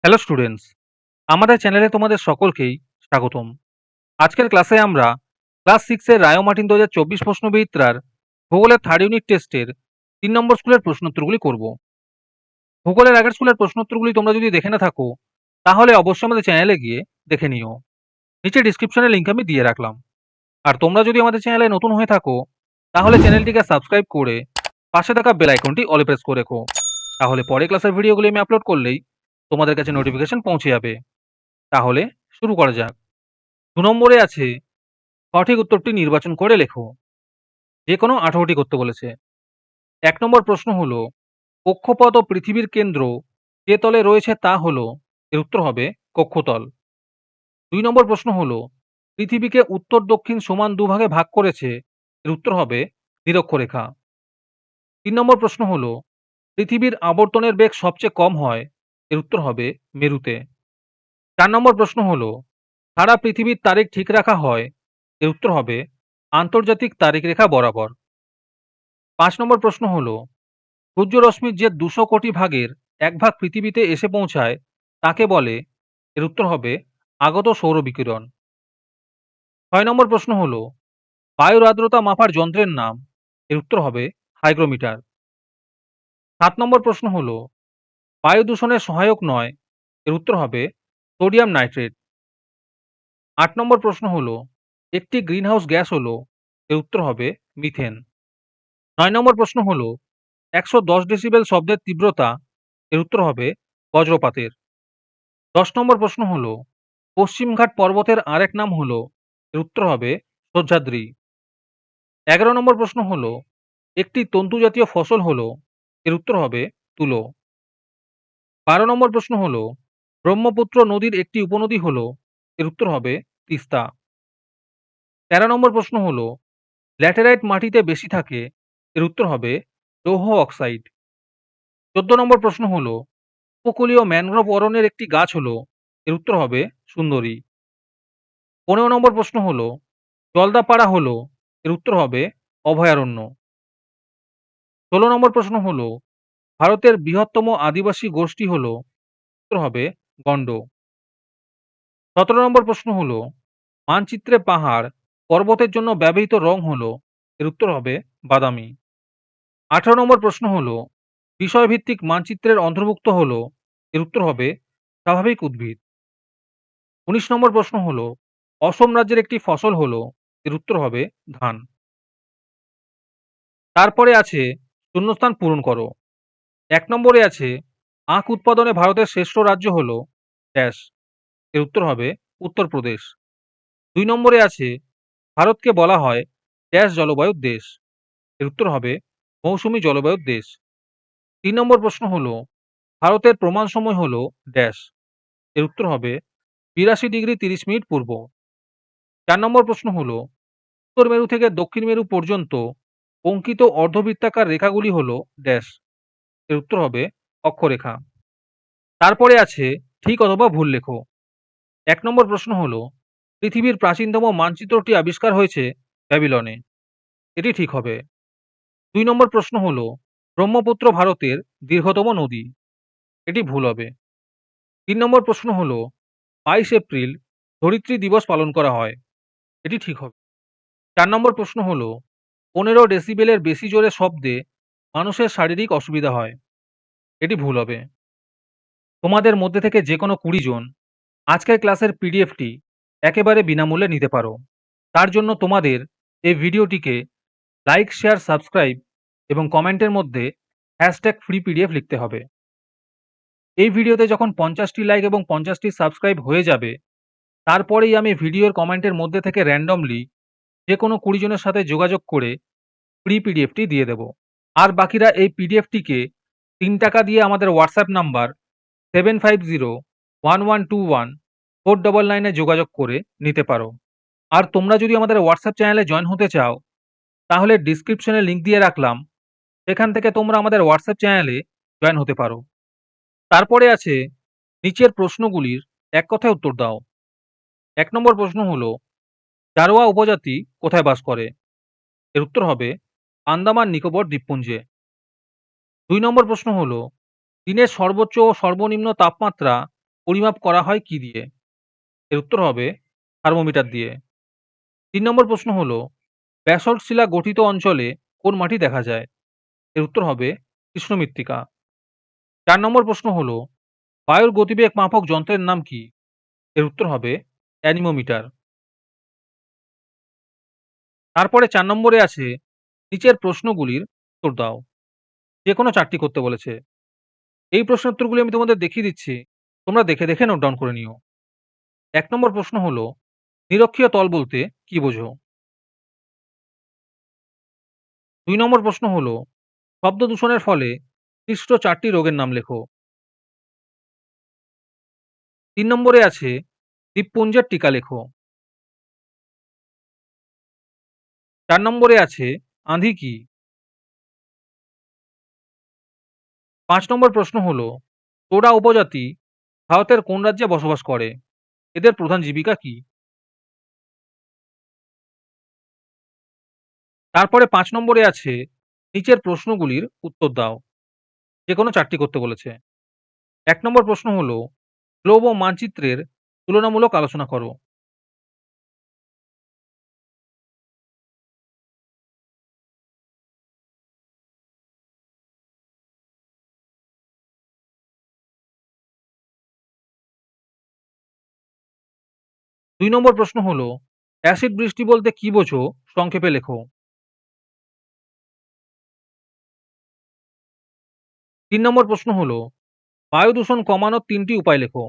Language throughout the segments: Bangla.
হ্যালো স্টুডেন্টস, আমাদের চ্যানেলে তোমাদের সকলকেই স্বাগতম। আজকের ক্লাসে আমরা ক্লাস 6 এর রায় ও মার্টিন 2024 প্রশ্নবিচিত্রার ভূগোলের থার্ড ইউনিট টেস্টের 3 নম্বর স্কুলের প্রশ্নোত্তরগুলি করব। ভূগোলের আগের স্কুলের প্রশ্নোত্তরগুলি তোমরা যদি দেখে না থাকো তাহলে অবশ্যই আমাদের চ্যানেলে গিয়ে দেখে নিও। নিচে ডিসক্রিপশনে লিংক আমি দিয়ে রাখলাম। আর তোমরা যদি আমাদের চ্যানেলে নতুন হয়ে থাকো তাহলে চ্যানেলটিকে সাবস্ক্রাইব করে পাশে থাকা বেল আইকনটি অলে প্রেস করে রেখো। তাহলে পরে ক্লাসের ভিডিওগুলি আমি আপলোড করলেই তোমাদের কাছে নোটিফিকেশন পৌঁছে যাবে। তাহলে শুরু করা যাক। 2 নম্বরে আছে সঠিক উত্তরটি নির্বাচন করে লেখো। যে কোনো 18টি করতে বলেছে। 1 নম্বর প্রশ্ন হলো কক্ষপথ ও পৃথিবীর কেন্দ্র যে তলে রয়েছে তা হলো, এর উত্তর হবে কক্ষতল। 2 নম্বর প্রশ্ন হলো পৃথিবীকে উত্তর দক্ষিণ সমান দুভাগে ভাগ করেছে, এর উত্তর হবে নিরক্ষরেখা। 3 নম্বর প্রশ্ন হলো পৃথিবীর আবর্তনের বেগ সবচেয়ে কম হয়, এর উত্তর হবে মেরুতে। 4 নম্বর প্রশ্ন হলো সারা পৃথিবীর তারিখ ঠিক রাখা হয়, এর উত্তর হবে আন্তর্জাতিক তারিখ রেখা বরাবর। 5 নম্বর প্রশ্ন হলো সূর্যরশ্মির যে 200 কোটি ভাগের 1 ভাগ পৃথিবীতে এসে পৌঁছায় তাকে বলে, এর উত্তর হবে আগত সৌরবিকিরণ। 6 নম্বর প্রশ্ন হলো বায়ুর আর্দ্রতা মাপার যন্ত্রের নাম, এর উত্তর হবে হাইগ্রোমিটার। 7 নম্বর প্রশ্ন হলো বায়ু দূষণের সহায়ক নয়, এর উত্তর হবে সোডিয়াম নাইট্রেট। 8 নম্বর প্রশ্ন হলো একটি গ্রিনহাউস গ্যাস হলো, এর উত্তর হবে মিথেন। 9 নম্বর প্রশ্ন হলো 110 ডেসিবেল শব্দের তীব্রতা, এর উত্তর হবে বজ্রপাতের। 10 নম্বর প্রশ্ন হলো পশ্চিমঘাট পর্বতের আরেক নাম হলো, এর উত্তর হবে সহ্যাদ্রি। 11 নম্বর প্রশ্ন হলো একটি তন্তু জাতীয় ফসল হলো, এর উত্তর হবে তুলো। 12 নম্বর প্রশ্ন হলো ব্রহ্মপুত্র নদীর একটি উপনদী হলো, এর উত্তর হবে তিস্তা। 13 নম্বর প্রশ্ন হলো ল্যাটেরাইট মাটিতে বেশি থাকে, এর উত্তর হবে লৌহ অক্সাইড। 14 নম্বর প্রশ্ন হলো উপকূলীয় ম্যানগ্রোভ অরণ্যের একটি গাছ হলো, এর উত্তর হবে সুন্দরী। 15 নম্বর প্রশ্ন হলো জলদাপাড়া হলো, এর উত্তর হবে অভয়ারণ্য। 16 নম্বর প্রশ্ন হলো ভারতের বৃহত্তম আদিবাসী গোষ্ঠী হলো, উত্তর হবে গণ্ড। 17 নম্বর প্রশ্ন হলো মানচিত্রে পাহাড় পর্বতের জন্য ব্যবহৃত রং হলো, এর উত্তর হবে বাদামি। 18 নম্বর প্রশ্ন হলো বিষয়ভিত্তিক মানচিত্রের অন্তর্ভুক্ত হলো, এর উত্তর হবে স্বাভাবিক উদ্ভিদ। 19 নম্বর প্রশ্ন হলো অসম রাজ্যের একটি ফসল হলো, এর উত্তর হবে ধান। তারপরে আছে শূন্যস্থান পূরণ করো। 1 নম্বরে আছে আখ উৎপাদনে ভারতের শ্রেষ্ঠ রাজ্য হলো ড্যাশ, এর উত্তর হবে উত্তরপ্রদেশ। 2 নম্বরে আছে ভারতকে বলা হয় ড্যাশ জলবায়ুর দেশ, এর উত্তর হবে মৌসুমী জলবায়ুর দেশ। 3 নম্বর প্রশ্ন হলো ভারতের প্রমাণ সময় হলো ড্যাশ, এর উত্তর হবে 82°30' পূর্ব। 4 নম্বর প্রশ্ন হলো উত্তর মেরু থেকে দক্ষিণ মেরু পর্যন্ত অঙ্কিত অর্ধবৃত্তাকার রেখাগুলি হলো ড্যাশ, এর উত্তর হবে অক্ষরেখা। তারপরে আছে ঠিক অথবা ভুল লেখো। 1 নম্বর প্রশ্ন হলো পৃথিবীর প্রাচীনতম মানচিত্রটি আবিষ্কার হয়েছে ব্যাবিলনে, এটি ঠিক হবে। 2 নম্বর প্রশ্ন হলো ব্রহ্মপুত্র ভারতের দীর্ঘতম নদী, এটি ভুল হবে। 3 নম্বর প্রশ্ন হলো 22 এপ্রিল ধরিত্রী দিবস পালন করা হয়, এটি ঠিক হবে। 4 নম্বর প্রশ্ন হলো 15 ডেসিবেলের বেশি জোরে শব্দে মানুষের শারীরিক অসুবিধা হয়, এটি ভুল হবে। তোমাদের মধ্যে থেকে যে কোনো 20 জন আজকের ক্লাসের পিডিএফটি একেবারে বিনামূল্যে নিতে পারো। তার জন্য তোমাদের এই ভিডিওটিকে লাইক, শেয়ার, সাবস্ক্রাইব এবং কমেন্টের মধ্যে #ফ্রি পিডিএফ লিখতে হবে। এই ভিডিওতে যখন 50টি লাইক এবং 50টি সাবস্ক্রাইব হয়ে যাবে তারপরেই আমি ভিডিওর কমেন্টের মধ্যে থেকে র্যান্ডমলি যে কোনো 20 জনের সাথে যোগাযোগ করে ফ্রি পিডিএফটি দিয়ে দেব। আর বাকিরা এই পিডিএফটিকে 3 টাকা দিয়ে আমাদের হোয়াটসঅ্যাপ নাম্বার 7501121499 যোগাযোগ করে নিতে পারো। আর তোমরা যদি আমাদের হোয়াটসঅ্যাপ চ্যানেলে জয়েন হতে চাও তাহলে ডিসক্রিপশনে লিংক দিয়ে রাখলাম, সেখান থেকে তোমরা আমাদের হোয়াটসঅ্যাপ চ্যানেলে জয়েন হতে পারো। তারপরে আছে নিচের প্রশ্নগুলির এক কথায় উত্তর দাও। 1 নম্বর প্রশ্ন হলো জারোয়া উপজাতি কোথায় বাস করে, এর উত্তর হবে আন্দামান নিকোবর দ্বীপপুঞ্জে। 2 নম্বর প্রশ্ন হলো দিনের সর্বোচ্চ ও সর্বনিম্ন তাপমাত্রা পরিমাপ করা হয় কি দিয়ে? এর উত্তর হবে থার্মোমিটার দিয়ে। ৩ নম্বর প্রশ্ন হলো, ব্যাসল্ট শিলা গঠিত অঞ্চলে কোন মাটি দেখা যায়? এর উত্তর হবে কৃষ্ণ মৃত্তিকা। ৪ নম্বর প্রশ্ন হলো, বায়ুর গতিবেগ মাপক যন্ত্রের নাম কি? এর উত্তর হবে অ্যানিমোমিটার। তারপরে ৪ নম্বরে আছে, নিচের প্রশ্নগুলির উত্তর দাও। যেকোনো ৪ টি করতে বলেছে। এই প্রশ্নের উত্তরগুলি আমি তোমাদের দেখিয়ে দিচ্ছি। তোমরা দেখে, দেখে নোট ডাউন করে নিও। ১ নম্বর প্রশ্ন হলো, নিরক্ষীয় তল বলতে কি বোঝো? ২ নম্বর প্রশ্ন হলো, শব্দ দূষণের ফলে সৃষ্ট ৪ টি রোগের নাম লেখো। ৩ নম্বরে আছে, দ্বীপপুঞ্জের টিকা লেখো। ৪ নম্বরে আছে, আঁধি কি? ৫ নম্বর প্রশ্ন হলো, তোড়া উপজাতি ভারতের কোন রাজ্যে বসবাস করে? এদের প্রধান জীবিকা কি? তারপরে ৫ নম্বরে আছে, নিচের প্রশ্নগুলির উত্তর দাও। যেকোনো ৪ টি করতে বলেছে। ১ নম্বর প্রশ্ন হলো, গ্লোব ও মানচিত্রের তুলনামূলক আলোচনা করো। ২ নম্বর প্রশ্ন হলো, অ্যাসিড বৃষ্টি বলতে কি বোঝো? সংক্ষেপে লেখো। ৩ নম্বর প্রশ্ন হলো, বায়ু দূষণ কমানোর ৩ টি উপায় লেখো।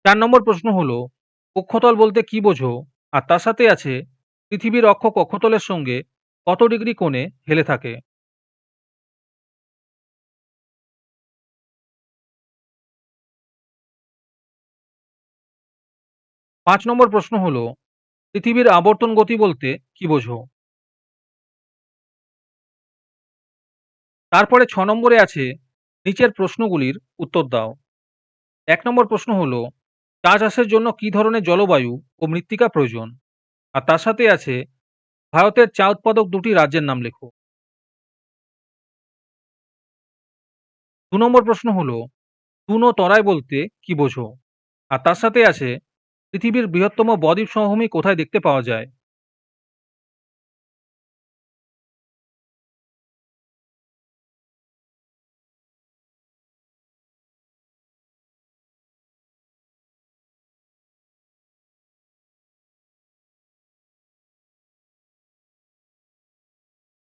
৪ নম্বর প্রশ্ন হলো, কক্ষতল বলতে কি বোঝো? আর তার সাথে আছে, পৃথিবীর অক্ষ কক্ষতলের সঙ্গে কত ডিগ্রি কোণে হেলে থাকে? ৫ নম্বর প্রশ্ন হলো, পৃথিবীর আবর্তন গতি বলতে কি বোঝো? তারপরে ৬ নম্বরে আছে, নিচের প্রশ্নগুলির উত্তর দাও। ১ নম্বর প্রশ্ন হলো, চা চাষের জন্য কি ধরনের জলবায়ু ও মৃত্তিকা প্রয়োজন? আর তার সাথে আছে, ভারতের চা উৎপাদক ২ টি রাজ্যের নাম লেখো। ২ নম্বর প্রশ্ন হলো, চুন ও তরাই বলতে কি বোঝো? আর তার সাথে আছে, পৃথিবীর বৃহত্তম বদ্বীপ সমভূমি কোথায় দেখতে পাওয়া যায়?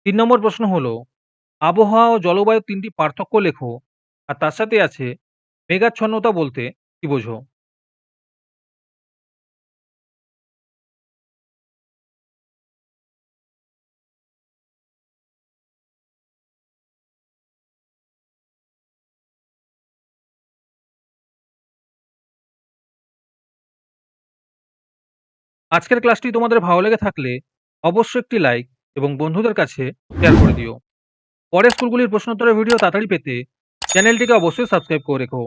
তিন নম্বর প্রশ্ন হলো, আবহাওয়া ও জলবায়ুর ৩ টি পার্থক্য লেখো। আর তার সাথে আছে, মেঘাচ্ছন্নতা বলতে কি বোঝো? আজকের ক্লাসটি তোমাদের ভালো লেগে থাকলে অবশ্যই একটি লাইক এবং বন্ধুদের কাছে শেয়ার করে দিও। পরের স্কুলগুলির প্রশ্নোত্তরের ভিডিও তাড়াতাড়ি পেতে চ্যানেলটিকে অবশ্যই সাবস্ক্রাইব করে রেখো।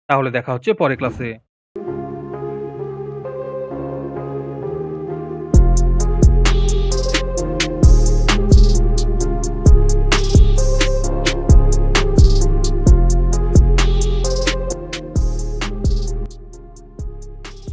তাহলে দেখা হচ্ছে পরের ক্লাসে।